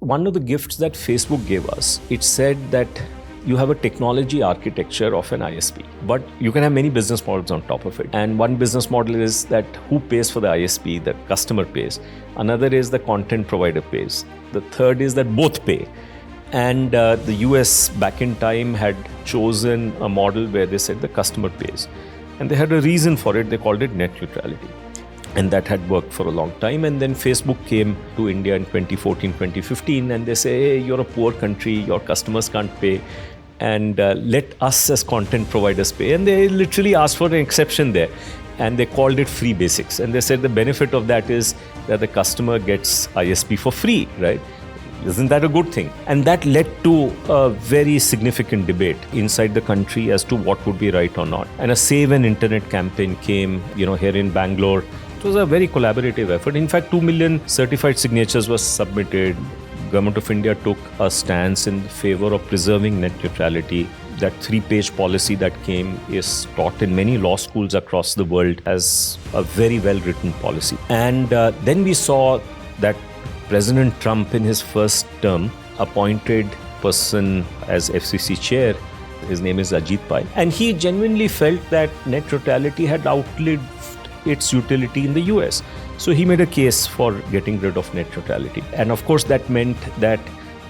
one of the gifts that Facebook gave us, it said that you have a technology architecture of an ISP, but you can have many business models on top of it. And one business model is that who pays for the ISP, the customer pays. Another is the content provider pays. The third is that both pay. And the US back in time had chosen a model where they said the customer pays. And they had a reason for it. They called it net neutrality. And that had worked for a long time. And then Facebook came to India in 2014, 2015, and they say, hey, you're a poor country, your customers can't pay, and let us as content providers pay. And they literally asked for an exception there. And they called it free basics. And they said the benefit of that is that the customer gets ISP for free, right? Isn't that a good thing? And that led to a very significant debate inside the country as to what would be right or not. And a Save an Internet campaign came, here in Bangalore. It was a very collaborative effort. In fact, 2 million certified signatures were submitted. Government of India took a stance in favor of preserving net neutrality. That 3-page policy that came is taught in many law schools across the world as a very well-written policy. And then we saw that President Trump in his first term appointed person as FCC chair. His name is Ajit Pai. And he genuinely felt that net neutrality had outlived its utility in the US. So he made a case for getting rid of net neutrality. And of course, that meant that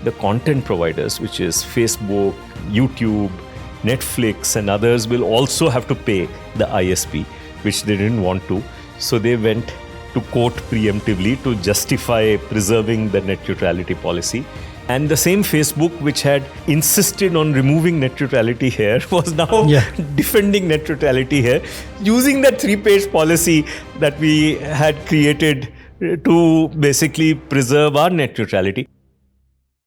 the content providers, which is Facebook, YouTube, Netflix, and others, will also have to pay the ISP, which they didn't want to. So they went to court preemptively to justify preserving the net neutrality policy. And the same Facebook, which had insisted on removing net neutrality here, was now defending net neutrality here, using that 3-page policy that we had created to basically preserve our net neutrality.